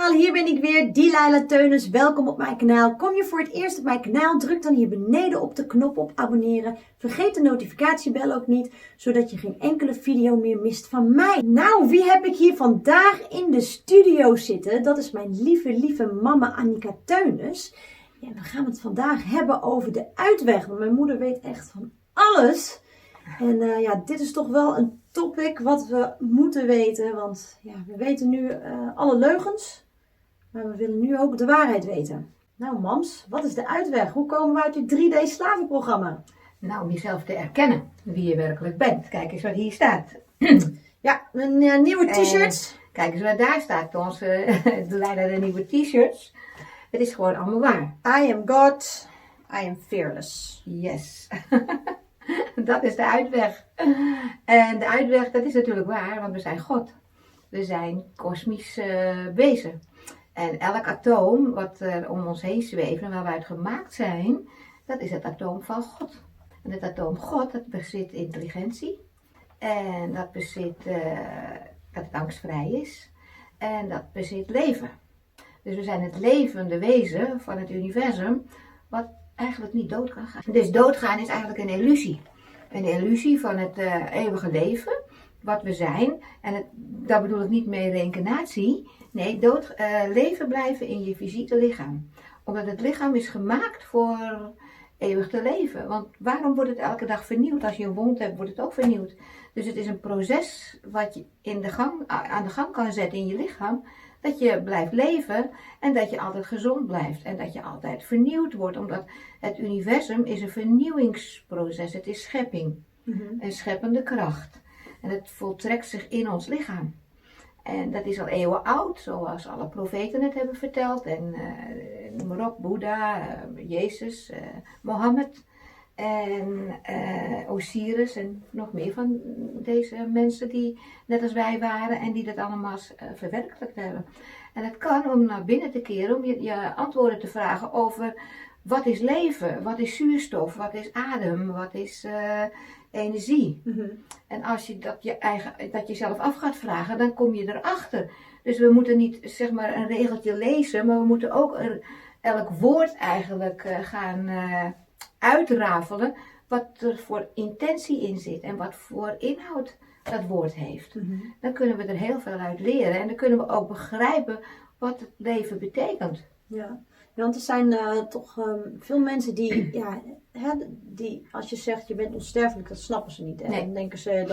allemaal, hier ben ik weer, Delilah Teunis. Welkom op mijn kanaal. Kom je voor het eerst op mijn kanaal, druk dan hier beneden op de knop op abonneren. Vergeet de notificatiebel ook niet, zodat je geen enkele video meer mist van mij. Nou, wie heb ik hier vandaag in de studio zitten? Dat is mijn lieve mama Annika Teunis. Ja, we gaan het vandaag hebben over de uitweg, want mijn moeder weet echt van alles. En ja, dit is toch wel een topic wat we moeten weten, want ja, we weten nu alle leugens, maar we willen nu ook de waarheid weten. Nou mams, wat is de uitweg? Hoe komen we uit dit 3D slavenprogramma? Nou, om jezelf te erkennen wie je werkelijk bent. Kijk eens wat hier staat. Ja, een nieuwe t-shirts. Kijk eens wat daar staat. Onze de nieuwe t-shirts. Het is gewoon allemaal waar. I am God, I am fearless. Yes. Dat is de uitweg. En de uitweg, dat is natuurlijk waar, want we zijn God. We zijn kosmisch wezen. En elk atoom wat er om ons heen zweeft en waar we uit gemaakt zijn, dat is het atoom van God. En het atoom God, dat bezit intelligentie. En dat bezit dat het angstvrij is. En dat bezit leven. Dus we zijn het levende wezen van het universum, wat eigenlijk niet dood kan gaan. Dus doodgaan is eigenlijk een illusie. Een illusie van het eeuwige leven, wat we zijn. En dat bedoel ik niet mee reïncarnatie. Nee, leven blijven in je fysieke lichaam. Omdat het lichaam is gemaakt voor eeuwig te leven. Want waarom wordt het elke dag vernieuwd? Als je een wond hebt, wordt het ook vernieuwd. Dus het is een proces wat je aan de gang kan zetten in je lichaam. Dat je blijft leven en dat je altijd gezond blijft. En dat je altijd vernieuwd wordt. Omdat het universum is een vernieuwingsproces. Het is schepping. Een scheppende kracht. En het voltrekt zich in ons lichaam. En dat is al eeuwen oud, zoals alle profeten het hebben verteld. En noem maar op, Boeddha, Jezus, Mohammed en Osiris en nog meer van deze mensen die net als wij waren en die dat allemaal verwerkelijkt hebben. En het kan om naar binnen te keren, om je antwoorden te vragen over wat is leven, wat is zuurstof, wat is adem, wat is energie. En als je dat jezelf af gaat vragen, dan kom je erachter. Dus we moeten niet zeg maar een regeltje lezen, maar we moeten ook elk woord eigenlijk gaan uitrafelen wat er voor intentie in zit en wat voor inhoud dat woord heeft. Dan kunnen we er heel veel uit leren en dan kunnen we ook begrijpen wat het leven betekent. Ja, want er zijn toch veel mensen die, ja, die, als je zegt je bent onsterfelijk, dat snappen ze niet. Nee. Dan denken ze,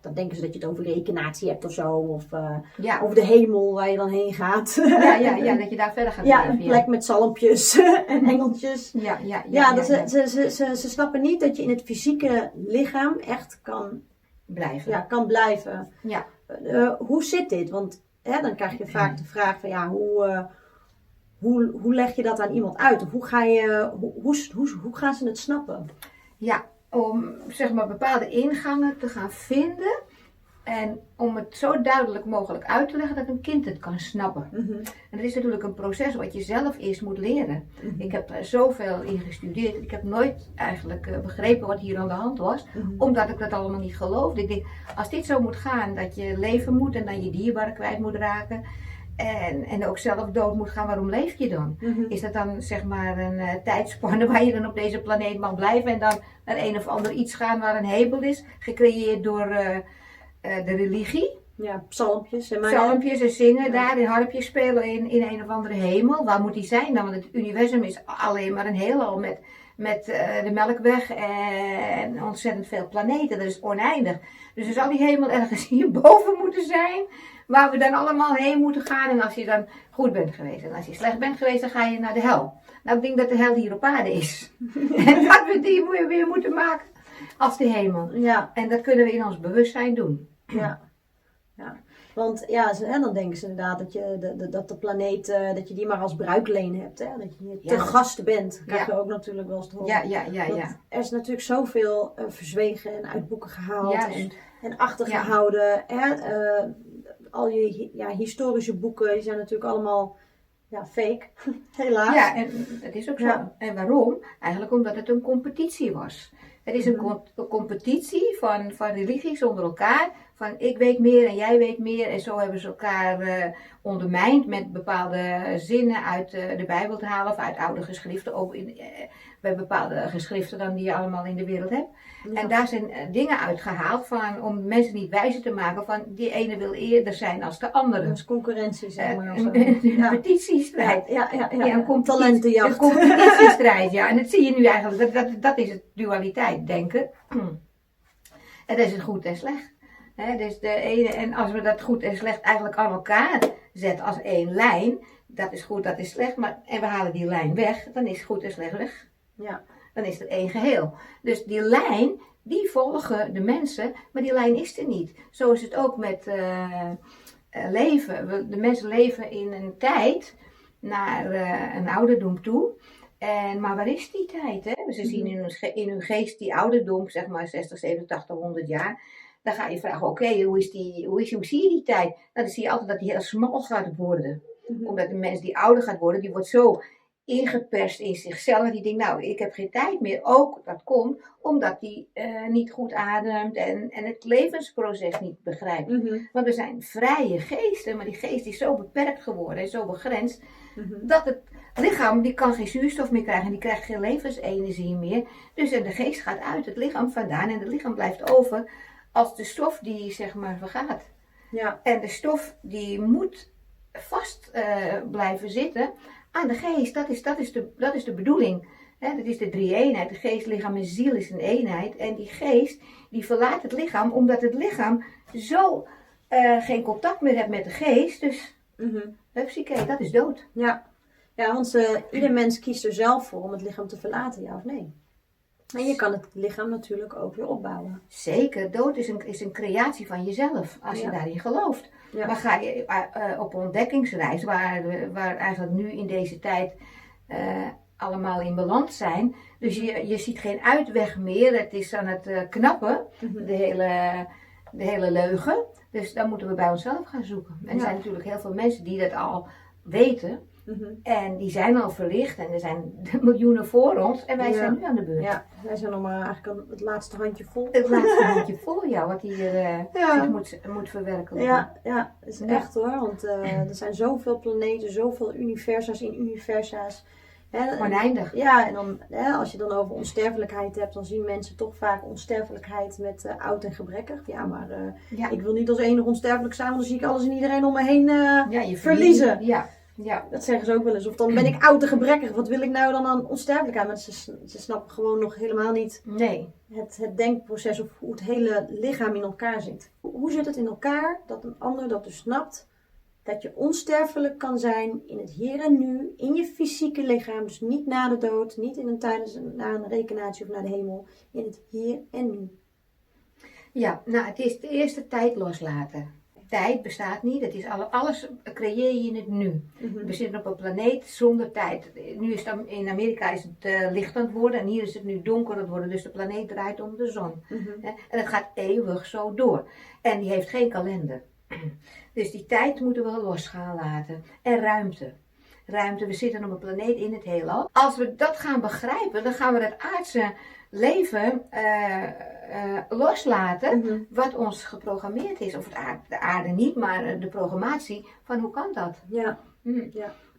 dan denken ze dat je het over reïncarnatie hebt of zo, of over de hemel waar je dan heen gaat. Ja, dat je daar verder gaat leven. Een plek met zalmpjes en engeltjes. Ze snappen niet dat je in het fysieke lichaam echt kan blijven. Ja, kan blijven. Ja. Hoe zit dit? Want dan krijg je vaak de vraag van ja, hoe leg je dat aan iemand uit? Of hoe gaan ze het snappen? Ja, om zeg maar bepaalde ingangen te gaan vinden en om het zo duidelijk mogelijk uit te leggen dat een kind het kan snappen. En dat is natuurlijk een proces wat je zelf eerst moet leren. Ik heb er zoveel in gestudeerd. Ik heb nooit eigenlijk begrepen wat hier aan de hand was, omdat ik dat allemaal niet geloofde. Ik denk, als dit zo moet gaan, dat je leven moet en dan je dierbaren kwijt moet raken en ook zelf dood moet gaan, waarom leef je dan? Is dat dan zeg maar een tijdspanne waar je dan op deze planeet mag blijven en dan naar een of ander iets gaan waar een hemel is, gecreëerd door de religie? Ja, psalmpjes en psalmpjes en zingen daar, en harpjes spelen in een of andere hemel. Waar moet die zijn dan? Want het universum is alleen maar een heelal met de Melkweg en ontzettend veel planeten. Dat is oneindig. Dus er zal die hemel ergens hierboven moeten zijn, waar we dan allemaal heen moeten gaan. En als je dan goed bent geweest en als je slecht bent geweest, dan ga je naar de hel. Nou, ik denk dat de hel hier op aarde is. En dat we die weer moeten maken als de hemel. Ja. En dat kunnen we in ons bewustzijn doen. Ja. Want ja, dan denken ze inderdaad dat de planeet, dat je die maar als bruikleen hebt. Hè? Dat je te gast bent, krijg je ook natuurlijk wel eens te horen. Ja. Er is natuurlijk zoveel verzwegen en uit boeken gehaald en achtergehouden. Al je historische boeken, die zijn natuurlijk allemaal fake, helaas. Ja, en het is ook zo. Ja. En waarom? Eigenlijk omdat het een competitie was. Het is een competitie van religies onder elkaar, van ik weet meer en jij weet meer. En zo hebben ze elkaar ondermijnd met bepaalde zinnen uit de Bijbel te halen of uit oude geschriften. Ook bij bepaalde geschriften dan die je allemaal in de wereld hebt. Ja. En daar zijn dingen uitgehaald om mensen niet wijzer te maken van die ene wil eerder zijn als de andere. Dat is concurrentie, zeg maar. Of zo. Een Ja. petitiestrijd. Ja, Een talentenjacht. Een competitiestrijd, ja. En dat zie je nu eigenlijk, dat is het dualiteit denken. En dat is het goed en slecht. Dus de ene, en als we dat goed en slecht eigenlijk aan elkaar zetten als één lijn, dat is goed, dat is slecht, en we halen die lijn weg, dan is goed en slecht weg. Ja. Dan is er één geheel. Dus die lijn, die volgen de mensen, maar die lijn is er niet. Zo is het ook met leven. De mensen leven in een tijd naar een ouderdom toe. Maar waar is die tijd? Hè? Ze zien in hun geest die ouderdom, zeg maar 60, 70, 80, 100 jaar. Dan ga je vragen, oké, hoe zie je die tijd? Nou, dan zie je altijd dat die heel smal gaat worden. Omdat de mens die ouder gaat worden, die wordt zo ingeperst in zichzelf. Die denkt, nou, ik heb geen tijd meer. Ook, dat komt omdat die niet goed ademt en het levensproces niet begrijpt. Want we zijn vrije geesten, maar die geest is zo beperkt geworden en zo begrensd, dat het lichaam, die kan geen zuurstof meer krijgen en die krijgt geen levensenergie meer. Dus en de geest gaat uit het lichaam vandaan en het lichaam blijft over als de stof die, zeg maar, vergaat. Ja. En de stof die moet vast blijven zitten aan de geest. Dat is de bedoeling. Dat is de drie-eenheid. De geest, lichaam en ziel is een eenheid. En die geest die verlaat het lichaam omdat het lichaam zo geen contact meer heeft met de geest. Dus hupsakee, dat is dood. Ja, want ieder mens kiest er zelf voor om het lichaam te verlaten, ja of nee? En je kan het lichaam natuurlijk ook weer opbouwen. Zeker, dood is een creatie van jezelf, als je daarin gelooft. Ja. Maar ga je op ontdekkingsreis, waar eigenlijk nu in deze tijd allemaal in balans zijn. Dus je ziet geen uitweg meer, het is aan het knappen, de hele leugen. Dus dan moeten we bij onszelf gaan zoeken. En er zijn natuurlijk heel veel mensen die dat al weten. En die zijn al verlicht en er zijn miljoenen voor ons en wij zijn nu aan de beurt. Ja, wij zijn nog maar eigenlijk het laatste handje vol. Het laatste handje vol, ja, wat hier zich moet verwerkelijken. Ja, dat is echt hoor, want er zijn zoveel planeten, zoveel universa's in universa's. Oneindig. Ja, en dan, als je dan over onsterfelijkheid hebt, dan zien mensen toch vaak onsterfelijkheid met oud en gebrekkig. Ja, maar ik wil niet als enige onsterfelijk zijn, want dan zie ik alles en iedereen om me heen verliezen. Ja. Dat zeggen ze ook wel eens. Of dan ben ik oud en gebrekkig. Wat wil ik nou dan aan onsterfelijkheid? Maar ze snappen gewoon nog helemaal niet het denkproces of hoe het hele lichaam in elkaar zit. Hoe zit het in elkaar dat een ander dat dus snapt dat je onsterfelijk kan zijn in het hier en nu, in je fysieke lichaam. Dus niet na de dood, niet na een reïncarnatie of naar de hemel. In het hier en nu. Ja, nou het is de eerste tijd loslaten. Tijd bestaat niet, het is alles creëer je in het nu. We zitten op een planeet zonder tijd. Nu is het, in Amerika is het licht aan het worden en hier is het nu donker aan het worden. Dus de planeet draait om de zon. En het gaat eeuwig zo door. En die heeft geen kalender. Dus die tijd moeten we los gaan laten. En ruimte. We zitten op een planeet in het heelal. Als we dat gaan begrijpen, dan gaan we het aardse leven loslaten wat ons geprogrammeerd is. Of de aarde niet, maar de programmatie van hoe kan dat? Ja.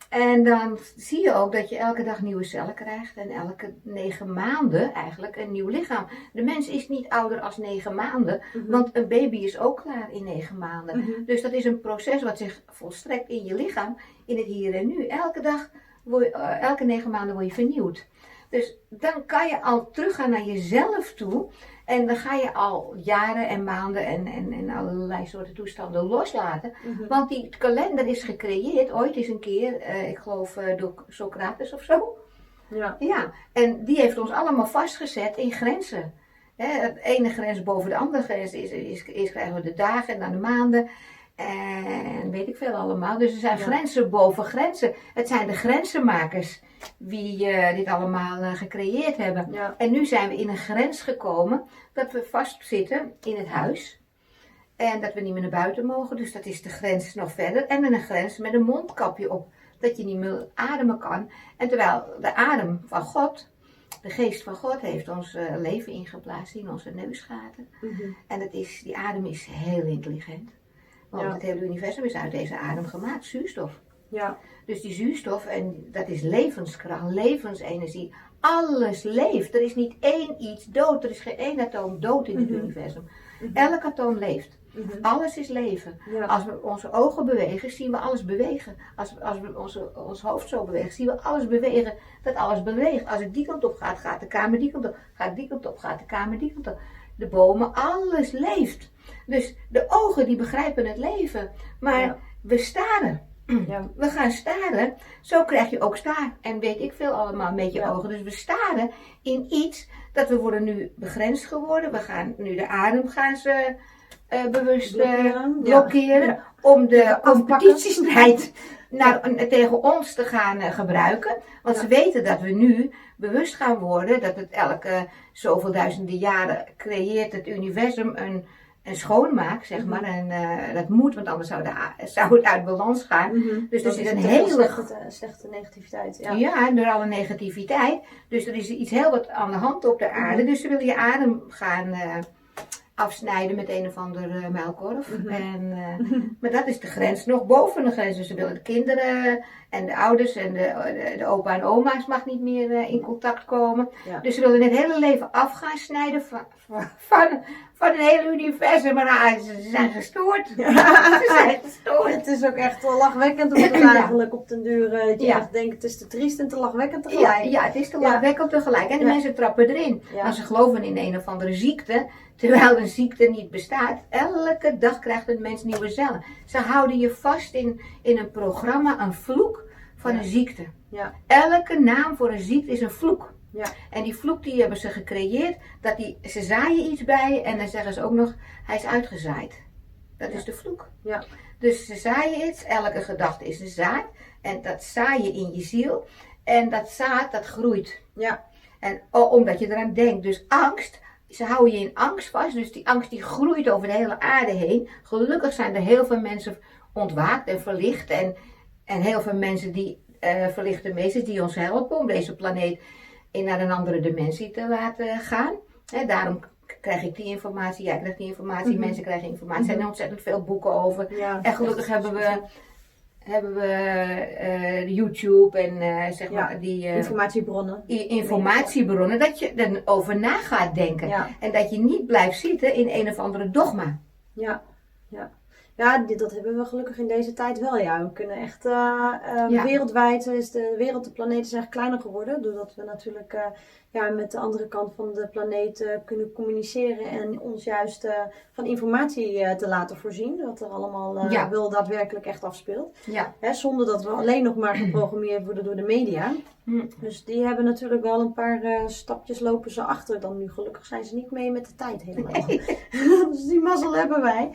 En dan zie je ook dat je elke dag nieuwe cellen krijgt en elke 9 maanden eigenlijk een nieuw lichaam. De mens is niet ouder als 9 maanden, want een baby is ook klaar in 9 maanden. Dus dat is een proces wat zich volstrekt in je lichaam, in het hier en nu. Elke 9 maanden word je vernieuwd. Dus dan kan je al teruggaan naar jezelf toe. En dan ga je al jaren en maanden en allerlei soorten toestanden loslaten. Want die kalender is gecreëerd ooit eens een keer, ik geloof door Socrates of zo. Ja, en die heeft ons allemaal vastgezet in grenzen. Het ene grens boven de andere grens is krijgen we de dagen en dan de maanden. En weet ik veel allemaal. Dus er zijn grenzen boven grenzen. Het zijn de grenzenmakers die dit allemaal gecreëerd hebben. Ja. En nu zijn we in een grens gekomen dat we vastzitten in het huis. En dat we niet meer naar buiten mogen. Dus dat is de grens nog verder. En een grens met een mondkapje op. Dat je niet meer ademen kan. En terwijl de adem van God De geest van God heeft ons leven ingeblazen in onze neusgaten. En die adem is heel intelligent. Want het hele universum is uit deze adem gemaakt, zuurstof. Ja. Dus die zuurstof, en dat is levenskracht, levensenergie. Alles leeft. Er is niet één iets dood. Er is geen één atoom dood in het universum. Elk atoom leeft. Alles is leven. Ja. Als we onze ogen bewegen, zien we alles bewegen. Als we ons hoofd zo bewegen, zien we alles bewegen. Dat alles beweegt. Als het die kant op gaat, gaat de kamer die kant op. Gaat die kant op, gaat de kamer die kant op. De bomen, alles leeft. Dus de ogen die begrijpen het leven. Maar we staren. Ja. We gaan staren, zo krijg je ook staar. En weet ik veel allemaal met je ogen. Dus we staren in iets dat we worden nu begrensd geworden. We gaan nu de adem gaan ze bewust blokkeren. Om de competitiestrijd tegen ons te gaan gebruiken. Want ze weten dat we nu bewust gaan worden. Dat het elke zoveel duizenden jaren creëert het universum een schoonmaak, zeg maar. En dat moet, want anders zou het uit balans gaan. Dus er zit een hele slechte negativiteit. Ja, door alle negativiteit. Dus er is iets heel wat aan de hand op de aarde. Dus ze willen je adem gaan afsnijden met een of andere muilkorf. Maar dat is de grens, nog boven de grens. Dus ze willen de kinderen en de ouders en de opa en oma's mag niet meer in contact komen. Ja. Dus ze willen het hele leven af gaan snijden van het hele universum. Maar ze zijn gestoord. Ja. Ze zijn gestoord. Het is ook echt wel lachwekkend om het eigenlijk op den duur dat je echt denkt het is te triest en te lachwekkend tegelijk. Ja, het is te lachwekkend tegelijk. En de mensen trappen erin. Ja. Want ze geloven in een of andere ziekte. Terwijl een ziekte niet bestaat. Elke dag krijgt een mens nieuwe cellen. Ze houden je vast in een programma, een vloek van een ziekte. Ja. Elke naam voor een ziekte is een vloek. Ja. En die vloek die hebben ze gecreëerd. Ze zaaien iets bij en dan zeggen ze ook nog, hij is uitgezaaid. Dat is de vloek. Ja. Dus ze zaaien iets, elke gedachte is een zaad. En dat zaai je in je ziel. En dat zaad, dat groeit. Ja. En omdat je eraan denkt. Dus angst, ze houden je in angst vast. Dus die angst die groeit over de hele aarde heen. Gelukkig zijn er heel veel mensen ontwaakt en verlicht. En heel veel mensen die verlichte meesters die ons helpen om deze planeet naar een andere dimensie te laten gaan. Daarom krijg ik die informatie, jij krijgt die informatie, mensen krijgen informatie. Er zijn ontzettend veel boeken over. Ja, en gelukkig hebben we YouTube en zeg maar die informatiebronnen. Dat je erover na gaat denken. Ja. En dat je niet blijft zitten in een of andere dogma. Ja, ja. Ja, dat hebben we gelukkig in deze tijd wel. Ja, we kunnen echt wereldwijd is de planeet is echt kleiner geworden. Doordat we natuurlijk met de andere kant van de planeet kunnen communiceren. En ons juist van informatie te laten voorzien. Wat er allemaal wel daadwerkelijk echt afspeelt. Ja. Zonder dat we alleen nog maar geprogrammeerd worden door de media. Dus die hebben natuurlijk wel een paar stapjes lopen ze achter dan nu. Gelukkig zijn ze niet mee met de tijd helemaal. Dus die mazzel hebben wij.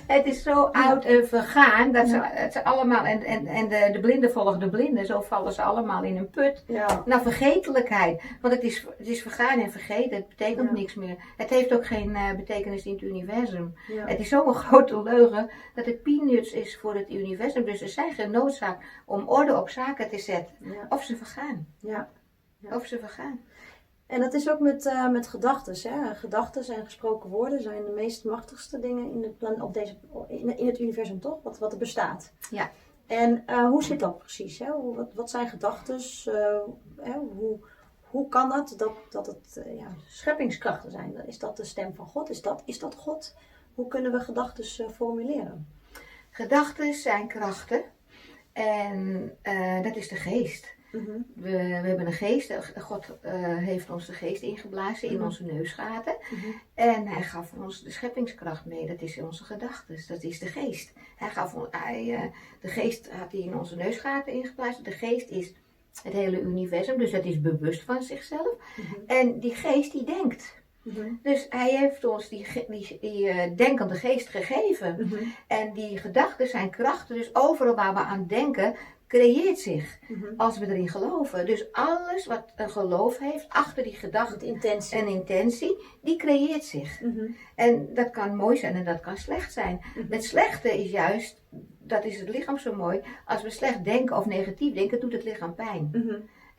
Het is zo oud en vergaan dat ze allemaal, en de blinden volgen de blinden, zo vallen ze allemaal in een put. Ja. Nou, vergetelijkheid. Want het is vergaan en vergeten, het betekent niks meer. Het heeft ook geen betekenis in het universum. Ja. Het is zo'n grote leugen dat het peanuts is voor het universum. Dus er zijn geen noodzaak om orde op zaken te zetten. Ja. Of ze vergaan. Ja. Of ze vergaan. En dat is ook met gedachten. Gedachten en gesproken woorden zijn de meest machtigste dingen in het universum, toch? Wat er bestaat. Ja. En hoe zit dat precies? Hè? Wat zijn gedachten? Hoe kan dat het scheppingskrachten zijn? Is dat de stem van God? Is dat God? Hoe kunnen we gedachten formuleren? Gedachten zijn krachten. En dat is de geest. We hebben een geest. God heeft ons de geest ingeblazen in onze neusgaten. En hij gaf ons de scheppingskracht mee. Dat is onze gedachten. Dat is de geest. De geest had hij in onze neusgaten ingeblazen. De geest is het hele universum. Dus dat is bewust van zichzelf. En die geest die denkt. Dus hij heeft ons die denkende geest gegeven. En die gedachten zijn krachten. Dus overal waar we aan denken, creëert zich. Als we erin geloven. Dus alles wat een geloof heeft, achter die gedachte en intentie, die creëert zich. En dat kan mooi zijn en dat kan slecht zijn. Het slechte is juist, dat is het lichaam zo mooi, als we slecht denken of negatief denken, doet het lichaam pijn.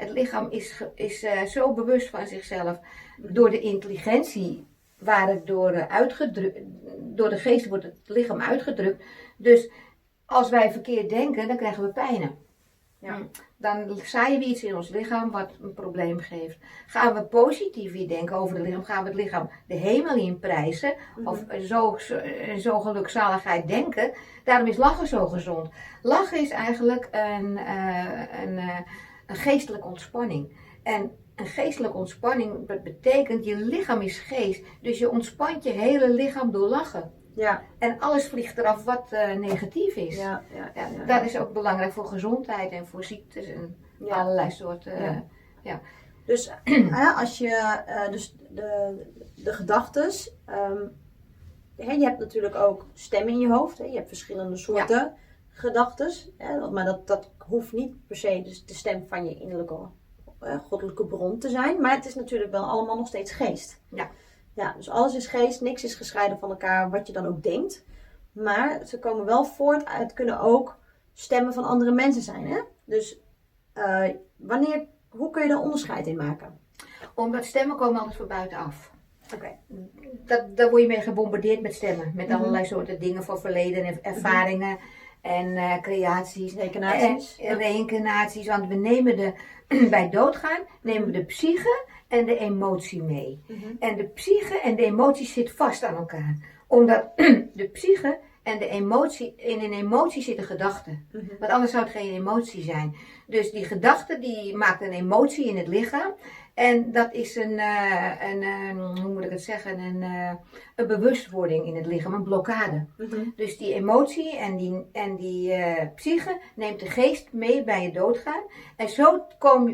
Het lichaam is zo bewust van zichzelf door de intelligentie waar het door de geest wordt het lichaam uitgedrukt. Dus als wij verkeerd denken, dan krijgen we pijnen. Ja. Dan zaaien we iets in ons lichaam wat een probleem geeft. Gaan we positief weer denken over het lichaam, gaan we het lichaam de hemel in prijzen, of zo gelukzaligheid denken. Daarom is lachen zo gezond. Lachen is eigenlijk een geestelijke ontspanning. En een geestelijke ontspanning betekent, je lichaam is geest, dus je ontspant je hele lichaam door lachen. Ja. En alles vliegt eraf wat negatief is. Ja. Dat is ook belangrijk voor gezondheid en voor ziektes en allerlei soorten. Dus als je dus de gedachtes, je hebt natuurlijk ook stemmen in je hoofd. Je hebt verschillende soorten gedachtes. Maar dat hoeft niet per se dus de stem van je innerlijke goddelijke bron te zijn. Maar het is natuurlijk wel allemaal nog steeds geest. Ja, dus alles is geest, niks is gescheiden van elkaar, wat je dan ook denkt. Maar ze komen wel voort uit, kunnen ook stemmen van andere mensen zijn. Hè? Dus hoe kun je daar onderscheid in maken? Omdat stemmen komen altijd van buitenaf. Oké. Daar word je mee gebombardeerd met stemmen. Met allerlei soorten dingen van verleden en ervaringen en creaties. Reïncarnaties. En reïncarnaties, want we nemen bij doodgaan nemen we de psyche en de emotie mee. En de psyche en de emotie zitten vast aan elkaar. Omdat de psyche en de emotie, in een emotie zitten gedachten. Want anders zou het geen emotie zijn. Dus die gedachte die maakt een emotie in het lichaam. En dat is hoe moet ik het zeggen, een bewustwording in het lichaam, een blokkade. Dus die emotie en die psyche neemt de geest mee bij je doodgaan. En zo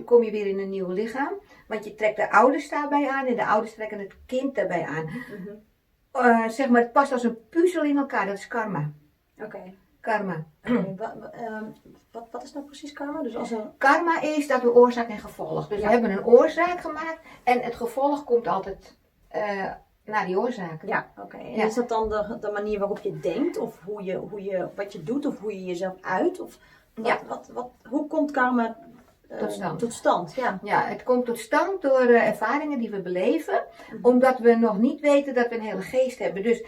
kom je weer in een nieuw lichaam. Want je trekt de ouders daarbij aan en de ouders trekken het kind daarbij aan. Zeg maar, het past als een puzzel in elkaar, dat is karma. Oké. Karma. Wat is nou precies karma? Dus als Karma is dat we oorzaak en gevolg. Dus we hebben een oorzaak gemaakt en het gevolg komt altijd naar die oorzaak. Ja, oké. En is dat dan de manier waarop je denkt? Of wat je doet? Of hoe je jezelf uit? Of hoe komt karma tot stand? Ja, het komt tot stand door ervaringen die we beleven, omdat we nog niet weten dat we een hele geest hebben. Dus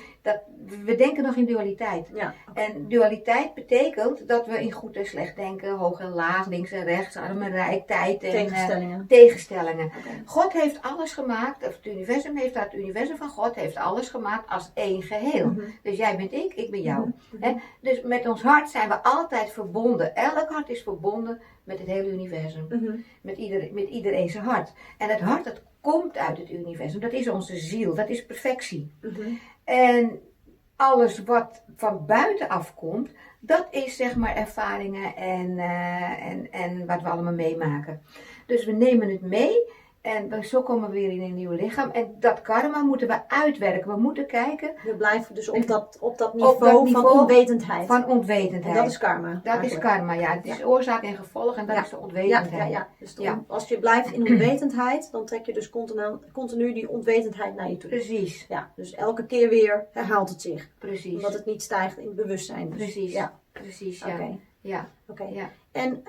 we denken nog in dualiteit. En dualiteit betekent dat we in goed en slecht denken, hoog en laag, links en rechts, arm en rijk, tijd en tegenstellingen. Okay. God heeft alles gemaakt, of het universum van God heeft alles gemaakt als één geheel. Dus jij bent ik ben jou. Dus met ons hart zijn we altijd verbonden. Elk hart is verbonden met het hele universum. Met iedereen zijn hart. En het hart, dat komt uit het universum. Dat is onze ziel. Dat is perfectie. En alles wat van buitenaf komt, dat is zeg maar ervaringen en wat we allemaal meemaken. Dus we nemen het mee. En zo komen we weer in een nieuw lichaam. En dat karma moeten we uitwerken. We moeten kijken. We blijven dus op dat niveau van onwetendheid. Van onwetendheid. En dat is karma. Dat is karma, ja. Het is oorzaak en gevolg en dat is de onwetendheid. Dus als je blijft in onwetendheid, dan trek je dus continu die onwetendheid naar je toe. Precies. Ja, dus elke keer weer herhaalt het zich. Precies. Omdat het niet stijgt in het bewustzijn. Dus. Precies. Ja. Precies, ja. Oké. Ja. Ja. En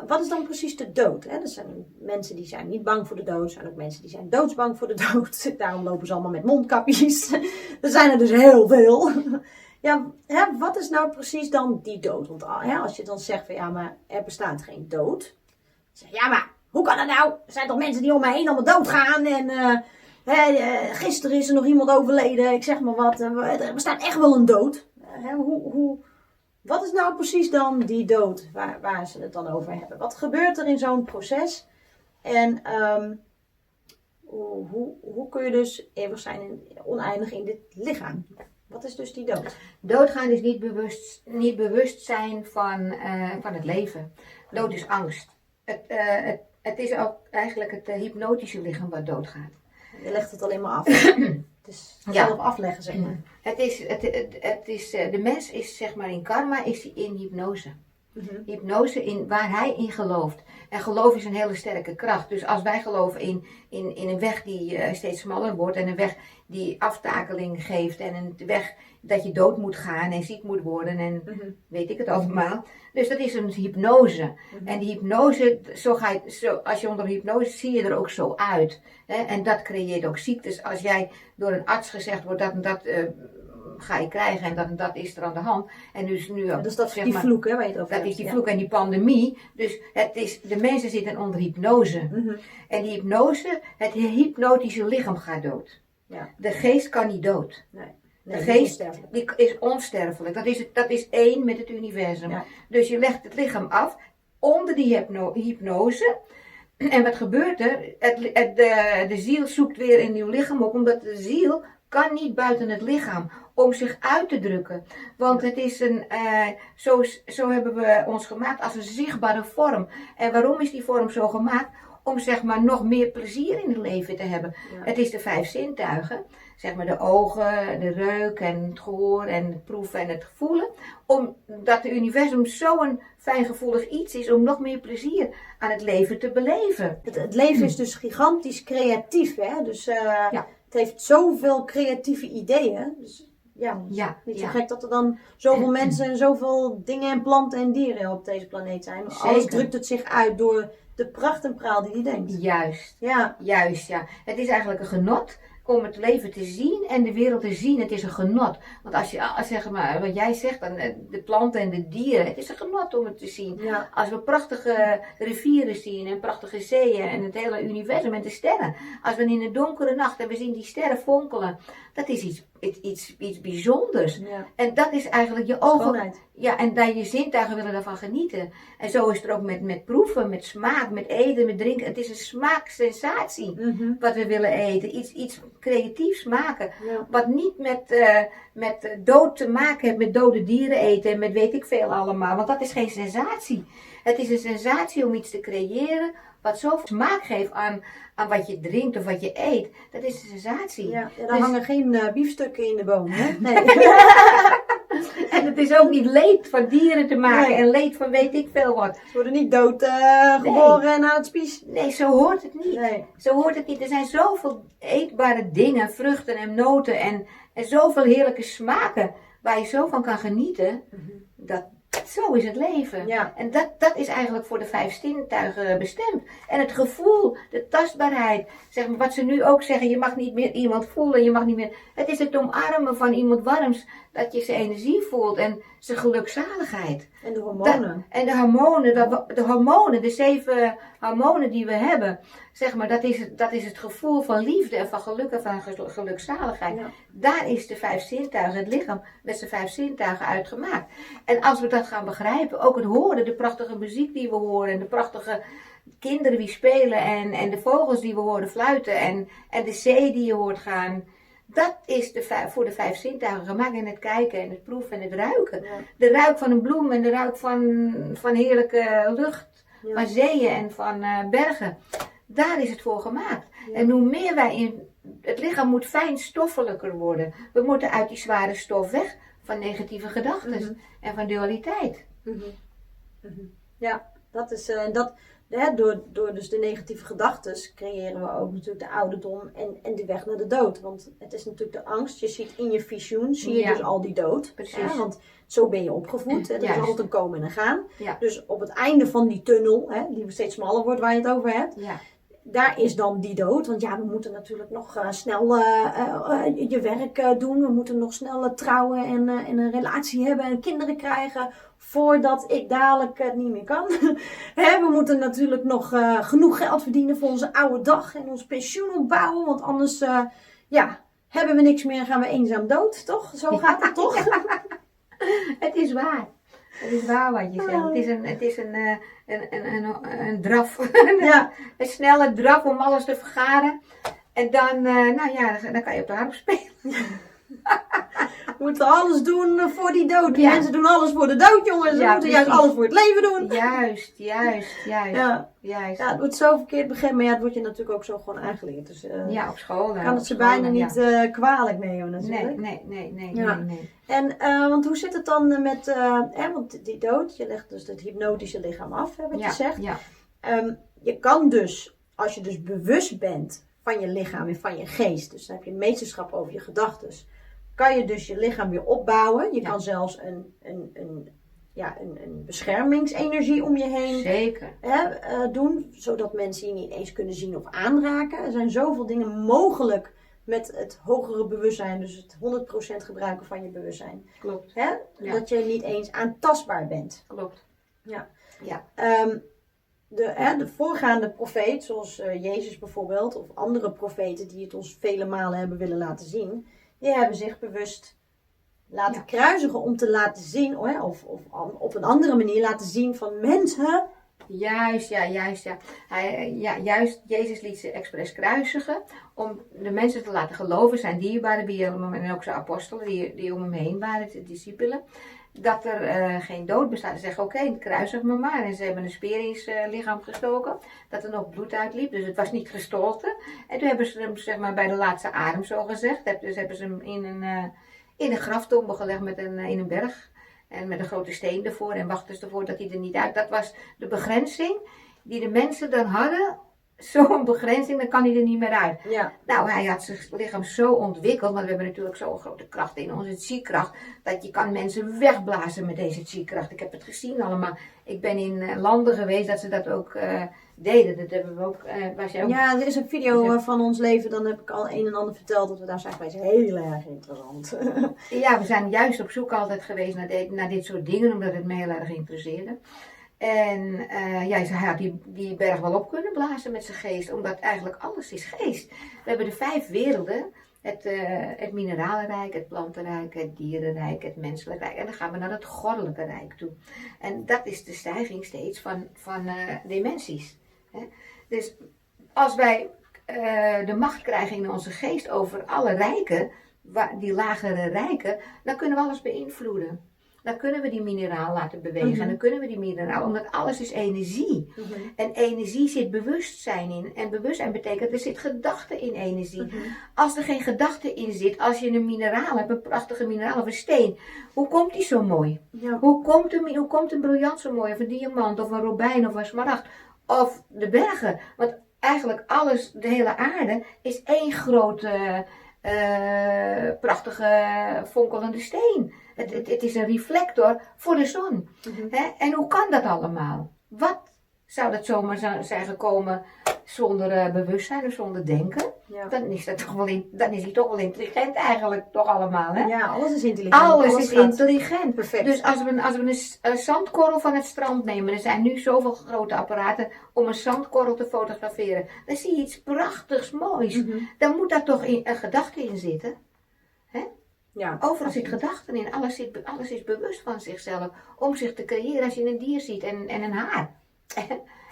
wat is dan precies de dood? Hè? Er zijn mensen die zijn niet bang voor de dood. Er zijn ook mensen die zijn doodsbang voor de dood. Daarom lopen ze allemaal met mondkapjes. Er zijn er dus heel veel. Wat is nou precies dan die dood? Want als je dan zegt van ja, maar er bestaat geen dood. Dan zeg je, ja, maar hoe kan dat nou? Er zijn toch mensen die om me heen allemaal doodgaan. En gisteren is er nog iemand overleden. Ik zeg maar wat. Er bestaat echt wel een dood. Wat is nou precies dan die dood waar ze het dan over hebben? Wat gebeurt er in zo'n proces? En hoe kun je dus eeuwig zijn oneindig in dit lichaam? Wat is dus die dood? Doodgaan is niet bewust zijn van het leven. Dood is angst. Het is ook eigenlijk het hypnotische lichaam wat doodgaat. Je legt het alleen maar af. Het is zelf afleggen, zeg maar. De mens is zeg maar in karma is hij in hypnose. Hypnose in waar hij in gelooft. En geloof is een hele sterke kracht. Dus als wij geloven in een weg die steeds smaller wordt en een weg die aftakeling geeft en een weg dat je dood moet gaan en ziek moet worden en weet ik het allemaal. Dus dat is een hypnose. En die hypnose, als je onder hypnose zie je er ook zo uit. Hè? En dat creëert ook ziektes. Als jij door een arts gezegd wordt dat en dat ga je krijgen en dat is er aan de hand. En dus nu, dus dat is die vloek, hè, waar je het over dat hebt. is die vloek en die pandemie. Dus de mensen zitten onder hypnose. En die hypnose, het hypnotische lichaam gaat dood. Ja. De geest kan niet dood. Nee, De geest die is onsterfelijk. Dat is één met het universum. Ja. Dus je legt het lichaam af onder die hypnose. En wat gebeurt er? De ziel zoekt weer een nieuw lichaam op, omdat de ziel kan niet buiten het lichaam om zich uit te drukken. Want het is zo hebben we ons gemaakt als een zichtbare vorm. En waarom is die vorm zo gemaakt? Om zeg maar nog meer plezier in het leven te hebben. Ja. Het is de 5 zintuigen. Zeg maar de ogen, de reuk en het gehoor en het proeven en het voelen. Omdat het universum zo'n fijngevoelig iets is om nog meer plezier aan het leven te beleven. Het leven is dus gigantisch creatief, hè? Dus het heeft zoveel creatieve ideeën. Dus niet zo gek dat er dan zoveel mensen en zoveel dingen en planten en dieren op deze planeet zijn. Alles drukt het zich uit door de pracht en praal die je denkt. Juist. Het is eigenlijk een genot om het leven te zien en de wereld te zien. Het is een genot. Want als zeg maar, wat jij zegt, dan de planten en de dieren, het is een genot om het te zien. Ja. Als we prachtige rivieren zien en prachtige zeeën en het hele universum en de sterren. Als we in een donkere nacht en we zien die sterren fonkelen, dat is iets bijzonders. Ja. En dat is eigenlijk je ogen. Schoonheid. Ja, en je zintuigen willen daarvan genieten. En zo is het er ook met proeven, met smaak, met eten, met drinken. Het is een smaaksensatie wat we willen eten. Iets creatiefs maken. Ja. Wat niet met dood te maken heeft, met dode dieren eten en met weet ik veel allemaal. Want dat is geen sensatie. Het is een sensatie om iets te creëren wat zoveel smaak geeft aan wat je drinkt of wat je eet. Dat is een sensatie. Ja, daar hangen geen biefstukken in de boom, hè? Nee. En het is ook niet leed van dieren te maken en leed van weet ik veel wat. Ze worden niet dood geboren en aan het spies. Nee, zo hoort het niet. Nee. Zo hoort het niet. Er zijn zoveel eetbare dingen, vruchten en noten en zoveel heerlijke smaken waar je zo van kan genieten. Zo is het leven. Ja. En dat is eigenlijk voor de 5 zintuigen bestemd. En het gevoel, de tastbaarheid. Zeg maar, wat ze nu ook zeggen, je mag niet meer iemand voelen. Je mag niet meer. Het is het omarmen van iemand warms. Dat je zijn energie voelt en zijn gelukzaligheid. En de hormonen. En de hormonen, de 7 hormonen die we hebben. Zeg maar, dat is het gevoel van liefde en van geluk en van gelukzaligheid. Ja. Daar is de 5 zintuigen, het lichaam met zijn 5 zintuigen uitgemaakt. En als we dat gaan begrijpen, ook het horen, de prachtige muziek die we horen en de prachtige kinderen die spelen en de vogels die we horen fluiten en de zee die je hoort gaan. Dat is voor de 5 zintuigen gemaakt en het kijken en het proeven en het ruiken. Ja. De ruik van een bloem en de ruik van heerlijke lucht, van zeeën en van bergen. Daar is het voor gemaakt. Ja. En hoe meer het lichaam moet fijnstoffelijker worden. We moeten uit die zware stof weg van negatieve gedachten en van dualiteit. Ja, dat is door dus de negatieve gedachten creëren we ook natuurlijk de ouderdom en de weg naar de dood. Want het is natuurlijk de angst. Je ziet in je visioen, zie je dus al die dood. Precies. Ja, want zo ben je opgevoed. Er is altijd een komen en een gaan. Ja. Dus op het einde van die tunnel, die steeds smaller wordt waar je het over hebt. Ja. Daar is dan die dood. Want we moeten natuurlijk nog snel je werk doen. We moeten nog snel trouwen en een relatie hebben en kinderen krijgen. Voordat ik dadelijk het niet meer kan. We moeten natuurlijk nog genoeg geld verdienen voor onze oude dag. En ons pensioen opbouwen. Want anders hebben we niks meer en gaan we eenzaam dood. Toch? Zo gaat het toch? Het is waar. Het is waar wat je zegt. Het is een draf. Een snelle draf om alles te vergaren. En dan kan je op de harp spelen. We moeten alles doen voor die dood. Ja. Mensen doen alles voor de dood, jongens. Ze Ja, moeten juist precies. alles voor het leven doen. Juist. Ja. Juist. Ja, het wordt zo verkeerd begrepen, maar ja, het wordt je natuurlijk ook zo gewoon aangeleerd. Dus Ja, op school. kan het ze bijna niet kwalijk nemen natuurlijk. Nee. En want hoe zit het dan met, want die dood, je legt dus het hypnotische lichaam af, hè, wat je zegt. Ja. Je kan dus, als je dus bewust bent van je lichaam en van je geest, dus dan heb je meesterschap over je gedachten, kan je dus je lichaam weer opbouwen. Je kan zelfs een beschermingsenergie om je heen doen, zodat mensen je niet eens kunnen zien of aanraken. Er zijn zoveel dingen mogelijk met het hogere bewustzijn, dus het 100% gebruiken van je bewustzijn. Klopt. Dat je niet eens aantastbaar bent. Klopt. Ja. Ja. De voorgaande profeet, zoals Jezus bijvoorbeeld, of andere profeten die het ons vele malen hebben willen laten zien, die hebben zich bewust laten kruisigen om te laten zien, of op een andere manier laten zien van mensen. Juist. Juist, Jezus liet ze expres kruisigen om de mensen te laten geloven, zijn dierbaren bij hem en ook zijn apostelen die om hem heen waren, de discipelen, dat er geen dood bestaat. Ze zeggen, oké, kruisig me maar. En ze hebben een speer in zijn lichaam gestoken, dat er nog bloed uitliep, dus het was niet gestolten. En toen hebben ze hem, zeg maar, bij de laatste adem zo gezegd, dus hebben ze hem in een graftombe gelegd in een berg. En met een grote steen ervoor en wachten ze ervoor dat hij er niet uit. Dat was de begrenzing die de mensen dan hadden. Zo'n begrenzing, dan kan hij er niet meer uit. Ja. Nou, hij had zijn lichaam zo ontwikkeld, want we hebben natuurlijk zo'n grote kracht in onze chi-kracht, dat je kan mensen wegblazen met deze chi-kracht. Ik heb het gezien allemaal. Ik ben in landen geweest dat ze dat ook deden. Dat hebben we ook, Ja, er is een video van ons leven, dan heb ik al een en ander verteld dat we daar zijn geweest. Heel erg interessant. Ja, we zijn juist op zoek altijd geweest naar dit soort dingen, omdat het me heel erg interesseerde. En hij had die berg wel op kunnen blazen met zijn geest, omdat eigenlijk alles is geest. We hebben de 5 werelden, het mineralenrijk, het plantenrijk, het dierenrijk, het menselijk rijk. En dan gaan we naar het goddelijke rijk toe. En dat is de stijging steeds van dimensies. Hè? Dus als wij de macht krijgen in onze geest over alle rijken, die lagere rijken, dan kunnen we alles beïnvloeden. Dan kunnen we die mineraal laten bewegen. En dan kunnen we die mineraal, omdat alles is energie. En energie zit bewustzijn in. En bewustzijn betekent, er zit gedachte in energie. Als er geen gedachte in zit, als je een mineraal hebt, een prachtige mineraal of een steen. Hoe komt die zo mooi? Ja. Hoe komt een briljant zo mooi? Of een diamant, of een robijn, of een smaragd. Of de bergen. Want eigenlijk alles, de hele aarde, is één grote prachtige fonkelende steen. Het is een reflector voor de zon. En hoe kan dat allemaal? Wat zou dat zomaar zijn gekomen zonder bewustzijn of zonder denken? Ja. Dan is hij toch wel intelligent eigenlijk, toch allemaal. Hè? Ja, alles is intelligent. Alles is intelligent. Perfect. Dus als we een zandkorrel van het strand nemen, er zijn nu zoveel grote apparaten om een zandkorrel te fotograferen, dan zie je iets prachtigs moois. Dan moet daar toch een gedachte in zitten. Hè? Ja, Overal zit gedachten in, alles is bewust van zichzelf, om zich te creëren. Als je een dier ziet en een haar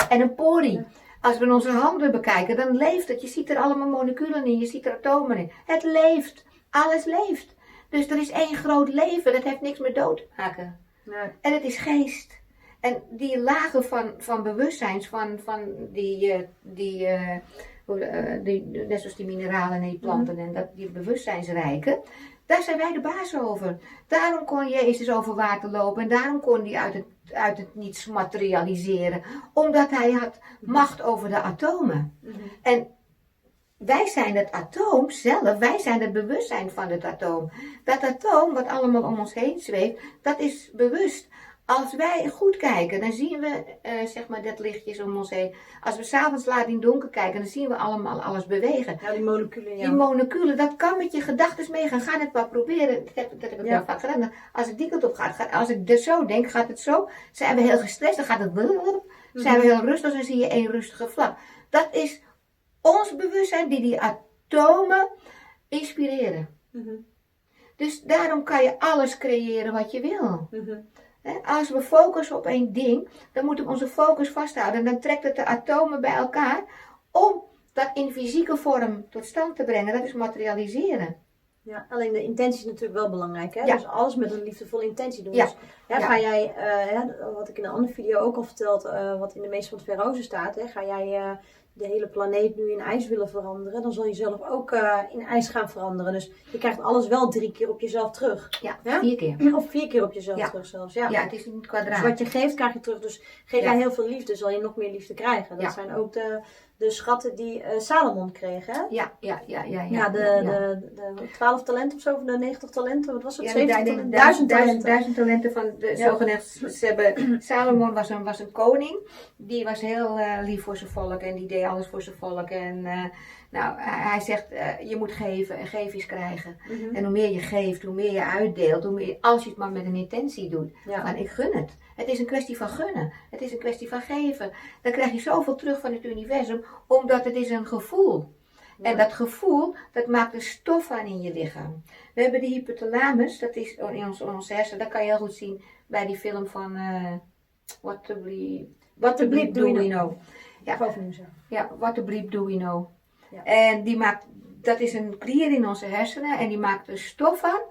en een pori. Als we onze handen bekijken, dan leeft het. Je ziet er allemaal moleculen in, je ziet er atomen in. Het leeft, alles leeft. Dus er is één groot leven, dat heeft niks met dood te maken. Nee. En het is geest. En die lagen van bewustzijn, van net zoals die mineralen en die planten en die bewustzijnsrijken, daar zijn wij de baas over. Daarom kon Jezus over water lopen en daarom kon hij uit het niets materialiseren. Omdat hij had macht over de atomen. En wij zijn het atoom zelf, wij zijn het bewustzijn van het atoom. Dat atoom wat allemaal om ons heen zweeft, dat is bewust. Als wij goed kijken, dan zien we zeg maar dat lichtjes om ons heen. Als we s'avonds laat in het donker kijken, dan zien we allemaal alles bewegen. Ja, die moleculen, ja. Die moleculen, dat kan met je gedachten meegaan. Ga het maar proberen. Dat heb ik wel vaak gedaan. Als het die kant op gaat, als ik dus zo denk, gaat het zo. Zijn we heel gestrest, dan gaat het zijn we heel rustig, dan zie je één rustige vlag. Dat is ons bewustzijn die atomen inspireren. Dus daarom kan je alles creëren wat je wil. Als we focussen op één ding, dan moeten we onze focus vasthouden. En dan trekt het de atomen bij elkaar om dat in fysieke vorm tot stand te brengen. Dat is materialiseren. Ja, alleen de intentie is natuurlijk wel belangrijk, hè? Ja. Dus alles met een liefdevolle intentie doen. Ja. Dus ga jij, wat ik in een andere video ook al verteld, wat in de meest van het Verrozen staat, ga jij de hele planeet nu in ijs willen veranderen, dan zal je zelf ook in ijs gaan veranderen. Dus je krijgt alles wel 3 keer op jezelf terug. Ja, Ja? 4 keer. Of 4 keer op jezelf terug zelfs. Ja. Ja, het is een Dus kwadraat. wat je geeft, krijg je terug. Dus geef jij heel veel liefde, zal je nog meer liefde krijgen. Dat zijn ook de schatten die Salomon kreeg, hè? Ja. De 12 talenten of zo, of de 90 talenten, wat was het? Ja, 70 talenten? 1000 talenten. 1000 talenten van de zogenaamde. Salomon was een koning. Die was heel lief voor zijn volk en die deed alles voor zijn volk. En hij zegt, je moet geven en geef is krijgen. En hoe meer je geeft, hoe meer je uitdeelt, hoe meer, als je het maar met een intentie doet. Van ik gun het. Het is een kwestie van gunnen. Het is een kwestie van geven. Dan krijg je zoveel terug van het universum, omdat het is een gevoel. Ja. En dat gevoel, dat maakt een stof aan in je lichaam. We hebben de hypothalamus, dat is in onze hersenen, dat kan je heel goed zien bij die film van What the Bleep Do We Know. Ja, What the Bleep Do We Know. Ja. En dat is een klier in onze hersenen en die maakt een stof aan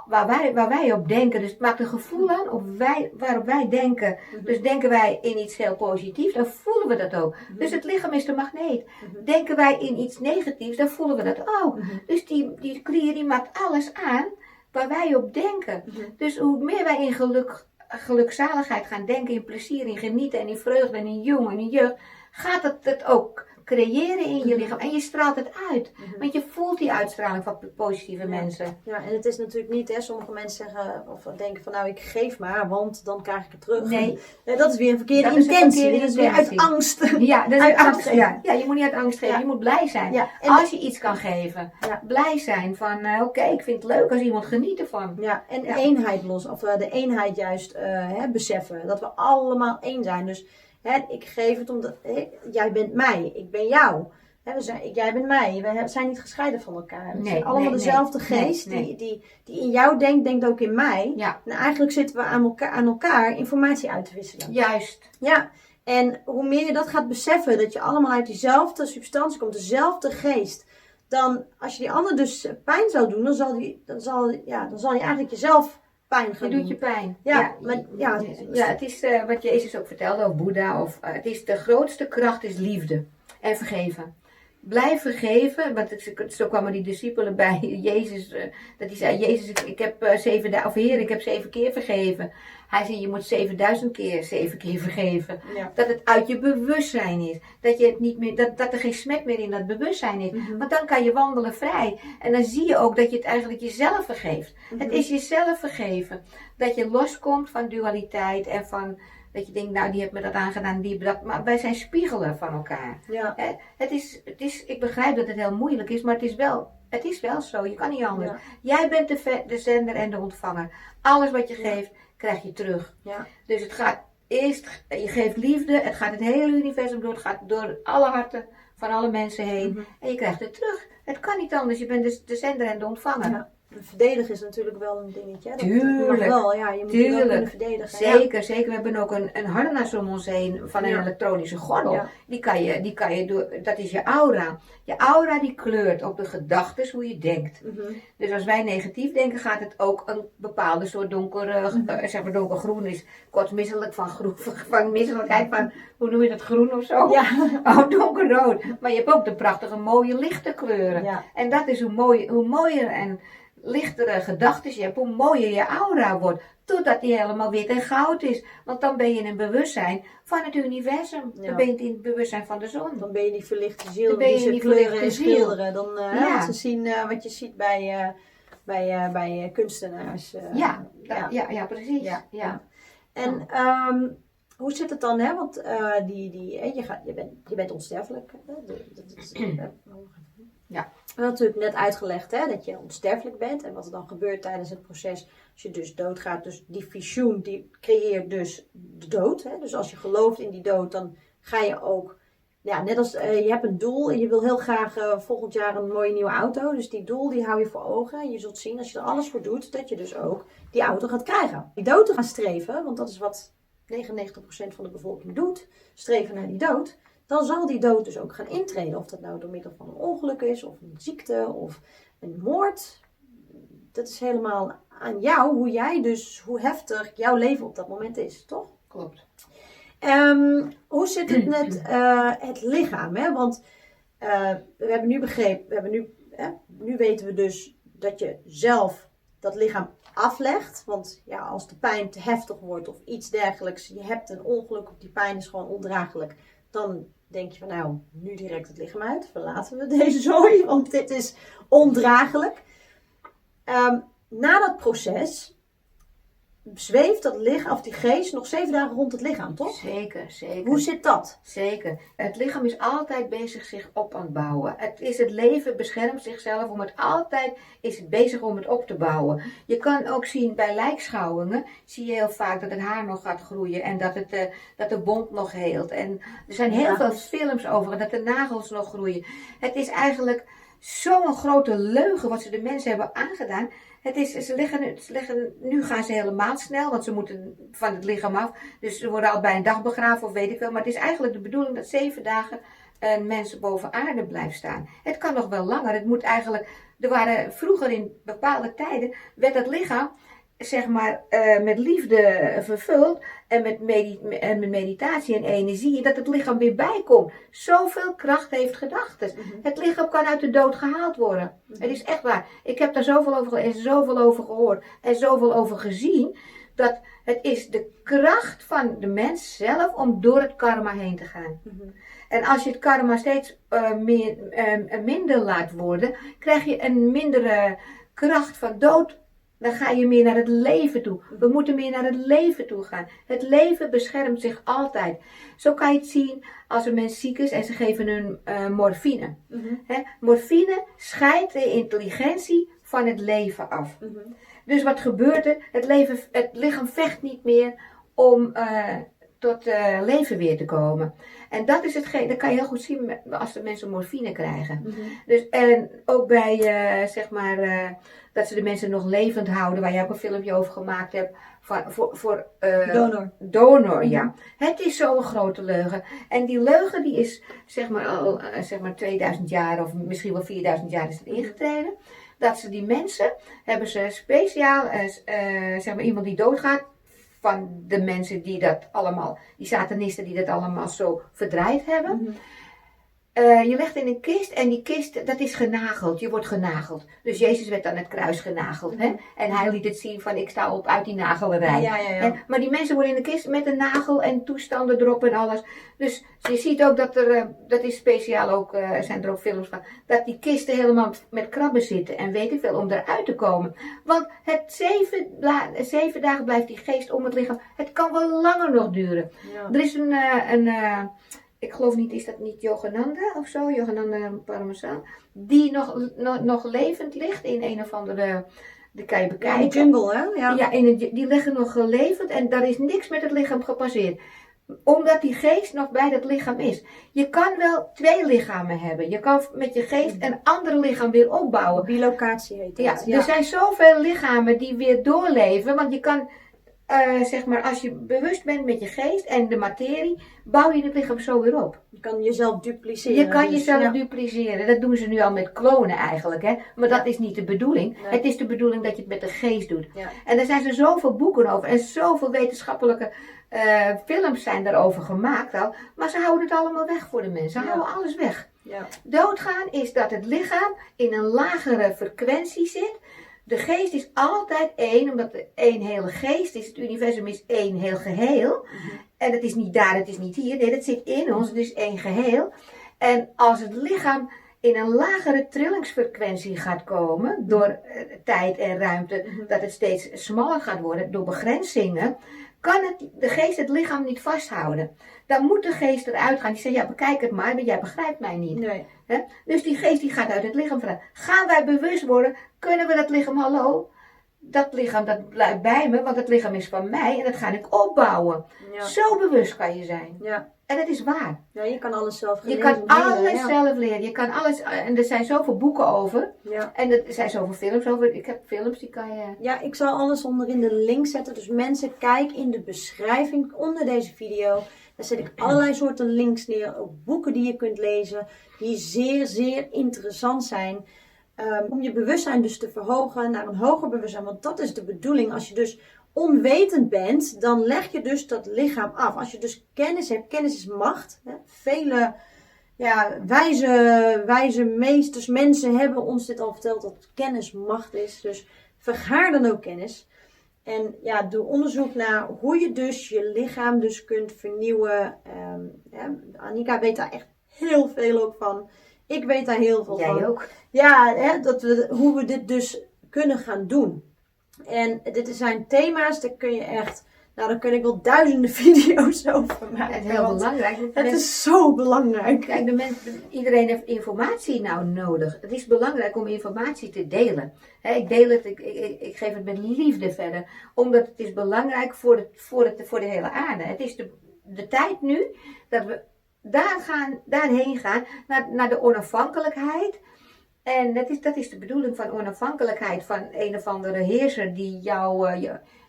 waar wij op denken. Dus het maakt een gevoel aan waarop wij denken. Dus denken wij in iets heel positiefs, dan voelen we dat ook. Dus het lichaam is de magneet. Denken wij in iets negatiefs, dan voelen we dat ook. Dus die klier die maakt alles aan waar wij op denken. Dus hoe meer wij in gelukzaligheid gaan denken, in plezier, in genieten en in vreugde en in jong en in jeugd, gaat het ook creëren in je lichaam en je straalt het uit. Want je voelt die uitstraling van positieve mensen. Ja, en het is natuurlijk niet, sommige mensen zeggen of denken van nou ik geef maar, want dan krijg ik het terug. Nee. Dat is weer een verkeerde intentie. Dat is weer uit angst. Ja, dat is uit angst. Ja, je moet niet uit angst geven, je moet blij zijn. Ja. Als je iets kan geven. Blij zijn van oké, ik vind het leuk als iemand geniet ervan. Ja, en eenheid de eenheid juist beseffen. Dat we allemaal één zijn. Dus ik geef het omdat jij bent mij, ik ben jou. Jij bent mij, we zijn niet gescheiden van elkaar. We zijn allemaal dezelfde geest. Die in jou denkt ook in mij. Ja. En eigenlijk zitten we aan elkaar informatie uit te wisselen. Juist. Ja, en hoe meer je dat gaat beseffen, dat je allemaal uit diezelfde substantie komt, dezelfde geest. Dan, als je die ander dus pijn zou doen, dan zal je eigenlijk jezelf pijn gaan doen. Je doet je pijn. Het is wat Jezus ook vertelde, of Boeddha, het is de grootste kracht is liefde en vergeven. Blijf vergeven, want zo kwamen die discipelen bij Jezus, dat hij zei, Jezus, ik heb 7 keer vergeven. Hij zei, je moet 7000 keer 7 keer vergeven. Ja. Dat het uit je bewustzijn is. Dat je het niet meer, dat er geen smet meer in dat bewustzijn is. Want dan kan je wandelen vrij. En dan zie je ook dat je het eigenlijk jezelf vergeeft. Het is jezelf vergeven. Dat je loskomt van dualiteit en van dat je denkt, nou die heeft me dat aangedaan, die heeft dat. Maar wij zijn spiegelen van elkaar. Ja. Ik begrijp dat het heel moeilijk is, maar het is wel zo. Je kan niet anders. Ja. Jij bent de zender en de ontvanger. Alles wat je geeft, krijg je terug. Ja. Dus het gaat eerst, je geeft liefde, het gaat het hele universum door, het gaat door alle harten van alle mensen heen. En je krijgt het terug. Het kan niet anders, je bent dus de zender en de ontvanger. Ja. Verdedigen is natuurlijk wel een dingetje. Hè? Tuurlijk. Je moet je wel kunnen verdedigen. Zeker, zeker. We hebben ook een harnas om ons heen van een elektronische gordel. Ja. Die kan je door, dat is je aura. Je aura die kleurt op de gedachtes hoe je denkt. Dus als wij negatief denken, gaat het ook een bepaalde soort donkergroen is. Kort misselijk van misselijkheid van, hoe noem je dat, groen of zo? Ja. Oh, donkerrood. Maar je hebt ook de prachtige mooie lichte kleuren. Ja. En dat is hoe mooier en lichtere gedachten je hebt, hoe mooier je aura wordt. Totdat die helemaal wit en goud is. Want dan ben je in een bewustzijn van het universum. Ja. Dan ben je in het bewustzijn van de zon. Dan ben je die verlichte ziel die ze kleuren en schilderen. Dan ze zien wat je ziet bij kunstenaars. Ja, precies. Ja. En hoe zit het dan? Hè? Want je bent onsterfelijk. Ja. We hebben natuurlijk net uitgelegd dat je onsterfelijk bent. En wat er dan gebeurt tijdens het proces als je dus doodgaat. Dus die visioen die creëert dus de dood. Hè? Dus als je gelooft in die dood dan ga je ook. Ja, net als je hebt een doel en je wil heel graag volgend jaar een mooie nieuwe auto. Dus die doel die hou je voor ogen. En je zult zien als je er alles voor doet dat je dus ook die auto gaat krijgen. Die dood te gaan streven, want dat is wat 99% van de bevolking doet. Streven naar die dood. Dan zal die dood dus ook gaan intreden. Of dat nou door middel van een ongeluk is, of een ziekte, of een moord. dat is helemaal aan jou, hoe heftig jouw leven op dat moment is, toch? Klopt. Hoe zit het met het lichaam? Hè? Want we hebben nu begrepen, nu weten we dus dat je zelf dat lichaam aflegt. Want ja, als de pijn te heftig wordt of iets dergelijks, je hebt een ongeluk of die pijn is gewoon ondraaglijk, dan denk je van nou, nu direct het lichaam uit, verlaten we deze zooi, want dit is ondraaglijk. Na dat proces zweeft dat lichaam, of die geest, nog 7 dagen rond het lichaam, toch? Zeker, zeker. Hoe zit dat? Zeker. Het lichaam is altijd bezig zich op aan het bouwen. Het leven beschermt zichzelf is het bezig om het op te bouwen. Je kan ook zien bij lijkschouwingen, zie je heel vaak dat het haar nog gaat groeien en dat de bont nog heelt. En er zijn heel veel films over dat de nagels nog groeien. Het is eigenlijk zo'n grote leugen wat ze de mensen hebben aangedaan. Nu gaan ze helemaal snel, want ze moeten van het lichaam af. Dus ze worden al bij een dag begraven of weet ik wel. Maar het is eigenlijk de bedoeling dat 7 dagen een mens boven aarde blijft staan. Het kan nog wel langer. Er waren vroeger in bepaalde tijden, werd het lichaam zeg maar met liefde vervuld en met meditatie en energie, dat het lichaam weer bijkomt. Zoveel kracht heeft gedachten. Het lichaam kan uit de dood gehaald worden. Het is echt waar. Ik heb daar zoveel over gelezen, zoveel over gehoord en zoveel over gezien, dat het is de kracht van de mens zelf om door het karma heen te gaan. En als je het karma steeds minder laat worden, krijg je een mindere kracht van dood. Dan ga je meer naar het leven toe. We moeten meer naar het leven toe gaan. Het leven beschermt zich altijd. Zo kan je het zien als een mens ziek is en ze geven hun morfine. Morfine scheidt de intelligentie van het leven af. Dus wat gebeurt er? Het lichaam vecht niet meer om tot leven weer te komen. En dat dat kan je heel goed zien als de mensen morfine krijgen. Dus, en ook bij, dat ze de mensen nog levend houden, waar je ook een filmpje over gemaakt hebt, voor donor, ja. Het is zo'n grote leugen. En die leugen die is al 2000 jaar of misschien wel 4000 jaar is het ingetreden. Dat ze die mensen, hebben ze speciaal, iemand die doodgaat, van de mensen die dat allemaal, die satanisten die dat allemaal zo verdraaid hebben. Je legt in een kist en die kist, dat is genageld. Je wordt genageld. Dus Jezus werd aan het kruis genageld. Hè? En hij liet het zien van ik sta op uit die nagelerij. Maar die mensen worden in de kist met een nagel en toestanden erop en alles. Dus je ziet ook dat dat is speciaal ook, zijn er ook films van, dat die kisten helemaal met krabben zitten en weet ik veel om eruit te komen. Want 7 dagen blijft die geest om het lichaam. Het kan wel langer nog duren. Er is ik geloof niet, is dat niet Yogananda of zo, Yogananda Paramaswami, die nog levend ligt in een of andere, die kan je bekijken. In de jungle, hè? Ja, die liggen nog levend en daar is niks met het lichaam gepasseerd. Omdat die geest nog bij dat lichaam is. Je kan wel 2 lichamen hebben. Je kan met je geest een ander lichaam weer opbouwen. Bilocatie heet dat. Ja, er zijn zoveel lichamen die weer doorleven, want je kan... als je bewust bent met je geest en de materie, bouw je het lichaam zo weer op. Je kan jezelf dupliceren. Je kan jezelf dupliceren. Dat doen ze nu al met klonen eigenlijk. Hè? Maar dat is niet de bedoeling. Nee. Het is de bedoeling dat je het met de geest doet. Ja. En er zijn zoveel boeken over. En zoveel wetenschappelijke films zijn daarover gemaakt al. Maar ze houden het allemaal weg voor de mensen. Ze houden alles weg. Ja. Doodgaan is dat het lichaam in een lagere frequentie zit. De geest is altijd één, omdat het één hele geest is. Het universum is één heel geheel. En het is niet daar, het is niet hier. Nee, dat zit in ons, het is één geheel. En als het lichaam in een lagere trillingsfrequentie gaat komen, door tijd en ruimte, dat het steeds smaller gaat worden, door begrenzingen, kan de geest het lichaam niet vasthouden. Dan moet de geest eruit gaan. Die zegt, ja, bekijk het maar jij begrijpt mij niet. Nee. He? Dus die geest die gaat uit het lichaam vandaan. Gaan wij bewust worden, kunnen we dat lichaam, hallo, dat lichaam dat blijft bij me, want het lichaam is van mij en dat ga ik opbouwen. Ja. Zo bewust kan je zijn. Ja. En dat is waar. Ja, je kan alles zelf leren. Je kan alles zelf leren. Je kan alles, en er zijn zoveel boeken over. Ja. En er zijn zoveel films over. Ik heb films die kan je... Ja, ik zal alles onder in de link zetten. Dus mensen, kijk in de beschrijving onder deze video. Daar zet ik allerlei soorten links neer. Ook boeken die je kunt lezen. Die zeer, zeer interessant zijn. Om je bewustzijn dus te verhogen naar een hoger bewustzijn. Want dat is de bedoeling. Als je dus onwetend bent, dan leg je dus dat lichaam af. Als je dus kennis hebt, kennis is macht. Hè? Vele wijze meesters, mensen hebben ons dit al verteld, dat kennis macht is. Dus vergaar dan ook kennis. En ja, doe onderzoek naar hoe je dus je lichaam dus kunt vernieuwen. Annika weet daar echt heel veel ook van. Ik weet daar heel veel van. Jij ook. Ja, hoe we dit dus kunnen gaan doen. En dit zijn thema's, daar kun je echt... Nou, daar kun ik wel duizenden video's over maken. Het is heel belangrijk. Het is zo belangrijk. Kijk, iedereen heeft informatie nou nodig. Het is belangrijk om informatie te delen. Ik deel het, ik geef het met liefde verder. Omdat het is belangrijk voor de hele aarde. Het is de tijd nu dat we daarheen gaan, naar de onafhankelijkheid. En dat is de bedoeling van onafhankelijkheid van een of andere heerser die jou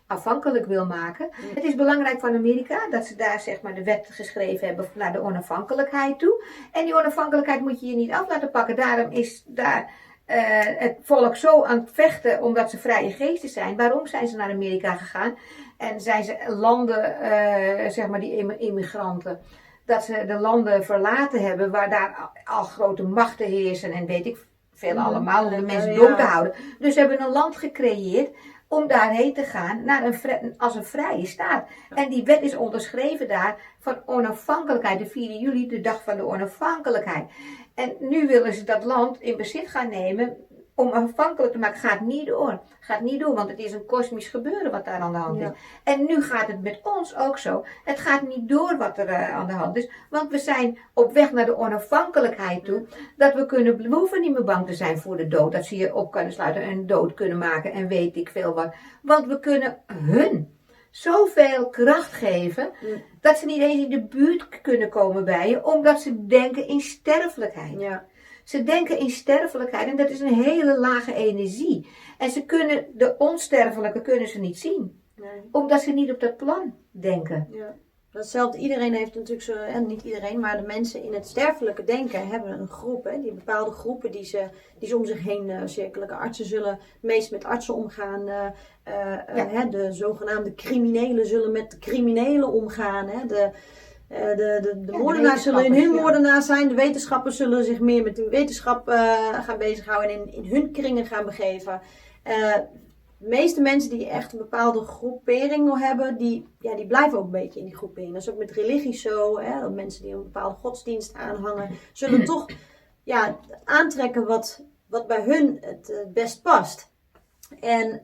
afhankelijk wil maken. Het is belangrijk van Amerika dat ze daar zeg maar de wet geschreven hebben naar de onafhankelijkheid toe. En die onafhankelijkheid moet je je niet af laten pakken. Daarom is daar het volk zo aan het vechten omdat ze vrije geesten zijn. Waarom zijn ze naar Amerika gegaan? En zijn ze landen, zeg maar die immigranten, dat ze de landen verlaten hebben waar daar al grote machten heersen en weet ik veel allemaal, om de mensen dom te houden. Dus ze hebben een land gecreëerd om daarheen te gaan als een vrije staat. En die wet is onderschreven daar van onafhankelijkheid, de 4 juli, de dag van de onafhankelijkheid. En nu willen ze dat land in bezit gaan nemen om afhankelijk te maken. Gaat niet door, want het is een kosmisch gebeuren wat daar aan de hand is. En nu gaat het met ons ook zo. Het gaat niet door wat er aan de hand is, want we zijn op weg naar de onafhankelijkheid toe. Dat we hoeven niet meer bang te zijn voor de dood. Dat ze je op kunnen sluiten en dood kunnen maken en weet ik veel wat. Want we kunnen hun zoveel kracht geven, dat ze niet eens in de buurt kunnen komen bij je, omdat ze denken in sterfelijkheid. Ja. Ze denken in sterfelijkheid en dat is een hele lage energie. En de onsterfelijke kunnen ze niet zien. Nee. Omdat ze niet op dat plan denken. Ja. Datzelfde, iedereen heeft natuurlijk zo, en niet iedereen, maar de mensen in het sterfelijke denken hebben een groep. Hè, die bepaalde groepen die ze om zich heen cirkelen. Artsen zullen meest met artsen omgaan. De zogenaamde criminelen zullen met de criminelen omgaan. Hè, de moordenaars zullen in hun moordenaars zijn. De wetenschappers zullen zich meer met de wetenschap gaan bezighouden en in hun kringen gaan begeven. De meeste mensen die echt een bepaalde groepering hebben, die blijven ook een beetje in die groepering. Dat is ook met religie zo. Hè, dat mensen die een bepaalde godsdienst aanhangen, zullen toch aantrekken wat bij hun het best past. En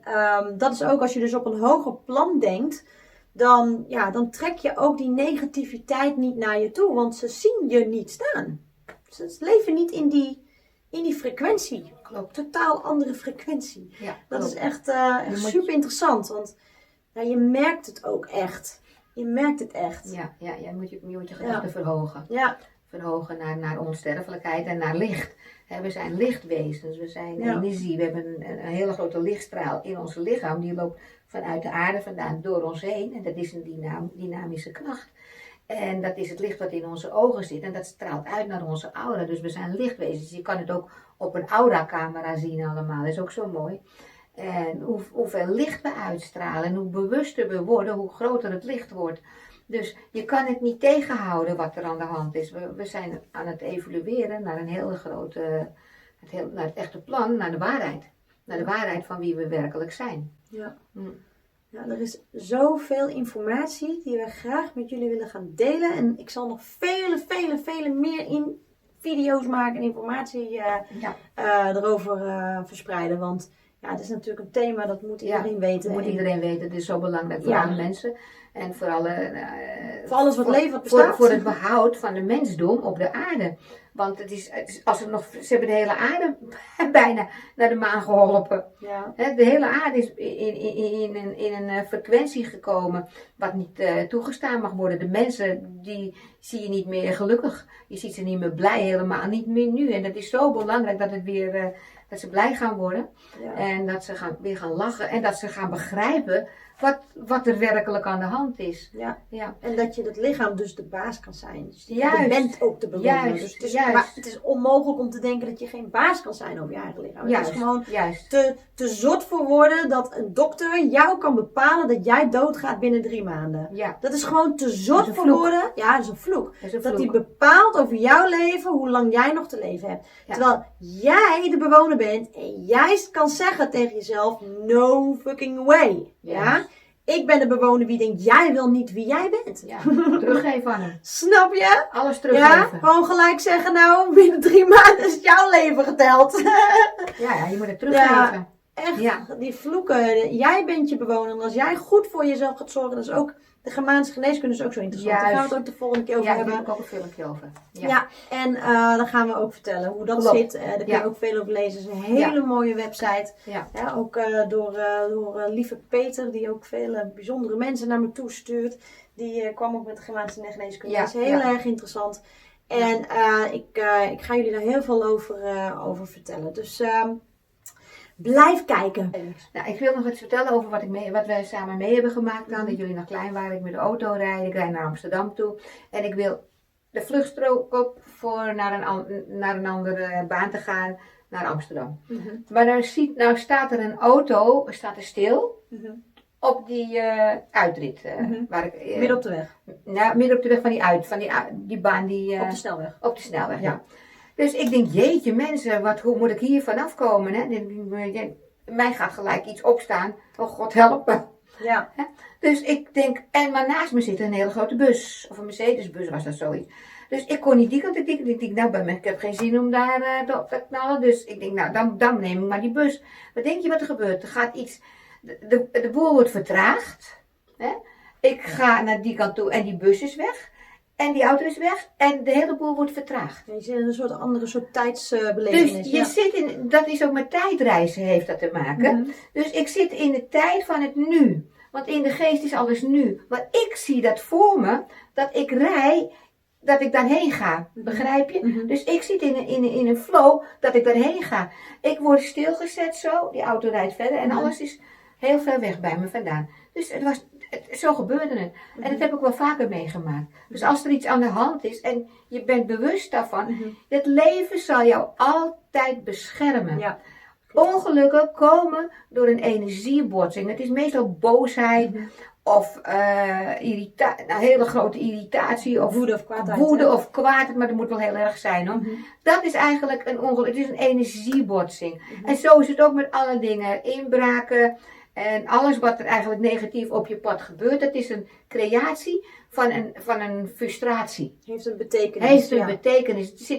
dat is ook als je dus op een hoger plan denkt, dan trek je ook die negativiteit niet naar je toe. Want ze zien je niet staan. Ze leven niet in die frequentie. Klopt. Totaal andere frequentie. Ja, dat is echt super interessant. Want je merkt het ook echt. Je merkt het echt. Ja, je moet je gedachten verhogen. Ja. Verhogen naar onsterfelijkheid en naar licht. We zijn lichtwezens, we zijn energie. We hebben een hele grote lichtstraal in ons lichaam. Die loopt vanuit de aarde vandaan door ons heen. En dat is een dynamische kracht. En dat is het licht wat in onze ogen zit. En dat straalt uit naar onze aura. Dus we zijn lichtwezens. Je kan het ook op een aura-camera zien allemaal. Dat is ook zo mooi. En hoeveel licht we uitstralen. En hoe bewuster we worden, hoe groter het licht wordt. Dus je kan het niet tegenhouden wat er aan de hand is. We zijn aan het evolueren naar een hele grote, naar het echte plan, naar de waarheid. Naar de waarheid van wie we werkelijk zijn. Ja. Ja, er is zoveel informatie die we graag met jullie willen gaan delen. En ik zal nog vele meer video's maken en informatie erover verspreiden. Want het is natuurlijk een thema, dat moet iedereen weten. Dat moet iedereen weten. Het is zo belangrijk voor alle mensen. En voor alles wat leven bestaat. Voor het behoud van de mensdom op de aarde. Want ze hebben de hele aarde bijna naar de maan geholpen. Ja. De hele aarde is in een frequentie gekomen wat niet toegestaan mag worden. De mensen, die zie je niet meer gelukkig. Je ziet ze niet meer blij, helemaal niet meer nu. En dat is zo belangrijk dat ze blij gaan worden. Ja. En dat ze weer gaan lachen. En dat ze gaan begrijpen wat er werkelijk aan de hand is. Ja. Ja. En dat je het lichaam dus de baas kan zijn. Dus je Juist. bent ook de bewoner. Juist, Dus het is, juist. maar het is onmogelijk om te denken dat je geen baas kan zijn over je eigen lichaam. Juist, Het is gewoon juist. te zot voor woorden dat een dokter jou kan bepalen dat jij doodgaat binnen 3 maanden. Ja. Dat is gewoon te Dat zot is een voor vloek. woorden. Ja, dat is een vloek. Dat is een Dat vloek. die bepaalt over jouw leven hoe lang jij nog te leven hebt. Ja. Terwijl jij de bewoner bent en jij kan zeggen tegen jezelf, no fucking way. Ja? Juist. Ik ben de bewoner wie denkt, jij wil niet wie jij bent. Ja, teruggeven aan hem. Snap je? Alles Ja, teruggeven. gewoon gelijk zeggen, nou, binnen 3 maanden is jouw leven geteld. Ja, je moet het teruggeven. Echt, Ja. die vloeken. Jij bent je bewoner. En als jij goed voor jezelf gaat zorgen, dat is ook, de Germaanse geneeskunde is ook zo interessant. Daar gaan we het ook de volgende keer over Ja, daar heb hebben. ik ook een filmpje over. Ja, en dan gaan we ook vertellen hoe dat Klopt. zit. Daar kun je Ja. ook veel over lezen. Het is een hele mooie website. Ja. Ja, ook door lieve Peter, die ook vele bijzondere mensen naar me toestuurt. Die kwam ook met de Germaanse geneeskunde. Ja, Dat is heel ja. erg interessant. En ik ga jullie daar heel veel over vertellen. Dus blijf kijken. Nou, ik wil nog iets vertellen over wat wij samen mee hebben gemaakt dan. Dat jullie nog klein waren. Ik met de auto rijden. Ik rijd naar Amsterdam toe. En ik wil de vluchtstrook op voor naar een andere baan te gaan. Naar Amsterdam. Maar nou staat er een auto, staat er stil. Op die uitrit. Waar ik, Midden op de weg. Nou, midden op de weg van die baan die... Op de snelweg. Op de snelweg, Ja. ja. Dus ik denk, jeetje mensen, hoe moet ik hier vanaf komen? Hè? Mij gaat gelijk iets opstaan. Oh God, help me. Ja. Dus ik denk, maar naast me zit een hele grote bus. Of een Mercedesbus was dat zoiets. Dus ik kon niet die kant. Ik denk, nou, ik heb geen zin om daar op te knallen. Dus ik denk, nou, dan neem ik maar die bus. Wat denk je wat er gebeurt? Er gaat iets, de boel wordt vertraagd. Hè? Ik ga naar die kant toe en die bus is weg. En die auto is weg en de hele boel wordt vertraagd. Je zit in een andere soort tijdsbelevenis. Dus je zit in, dat is ook met tijdreizen heeft dat te maken. Dus ik zit in de tijd van het nu. Want in de geest is alles nu. Maar ik zie dat voor me, dat ik rij, dat ik daarheen ga. Begrijp je? Dus ik zit in een flow dat ik daarheen ga. Ik word stilgezet zo, die auto rijdt verder en alles is heel ver weg bij me vandaan. Dus zo gebeurde het. En dat heb ik wel vaker meegemaakt. Dus als er iets aan de hand is en je bent bewust daarvan, het leven zal jou altijd beschermen. Ja. Ongelukken komen door een energiebotsing. Het is meestal boosheid of hele grote irritatie of Woede of kwaadheid. woede of kwaadheid, maar dat moet wel heel erg zijn hoor. Dat is eigenlijk een ongeluk. Het is een energiebotsing. En zo is het ook met alle dingen. Inbraken en alles wat er eigenlijk negatief op je pad gebeurt. Dat is een creatie van een frustratie. Heeft een betekenis. Heeft een betekenis.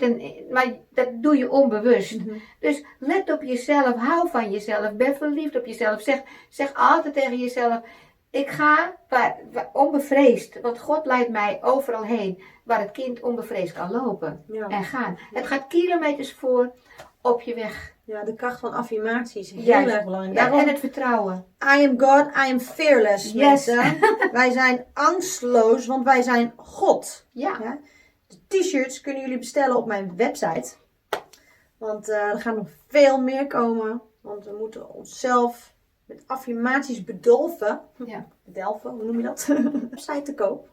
Maar dat doe je onbewust. Dus let op jezelf. Hou van jezelf. Ben verliefd op jezelf. Zeg altijd tegen jezelf. Ik ga onbevreesd. Want God leidt mij overal heen. Waar het kind onbevreesd kan lopen. En gaan. Het gaat kilometers voor op je weg. Ja, de kracht van affirmatie is heel Juist. erg belangrijk. Ja, Daarom, en het vertrouwen. I am God, I am fearless. Yes. Mensen. Wij zijn angstloos, want wij zijn God. Ja. Ja? De t-shirts kunnen jullie bestellen op mijn website. Want er gaan nog veel meer komen. Want we moeten onszelf met affirmaties bedolven. Ja. Bedelven, hoe noem je dat? Website te koop.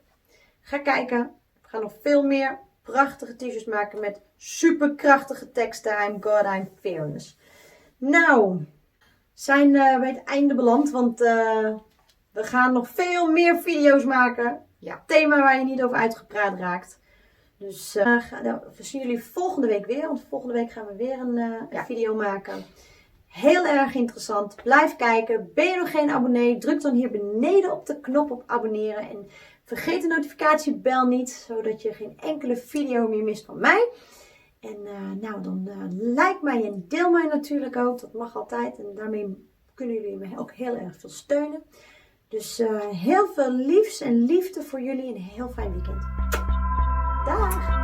Ga kijken. We gaan nog veel meer prachtige t-shirts maken met superkrachtige teksten. I'm God, I'm fearless. Nou, zijn bij het einde beland. Want we gaan nog veel meer video's maken. Ja. Thema waar je niet over uitgepraat raakt. Dus we zien jullie volgende week weer. Want volgende week gaan we weer een video maken. Heel erg interessant. Blijf kijken. Ben je nog geen abonnee? Druk dan hier beneden op de knop op abonneren. En vergeet de notificatiebel niet. Zodat je geen enkele video meer mist van mij. En dan like mij en deel mij natuurlijk ook. Dat mag altijd. En daarmee kunnen jullie me ook heel erg veel steunen. Dus heel veel liefs en liefde voor jullie. En een heel fijn weekend. Dag!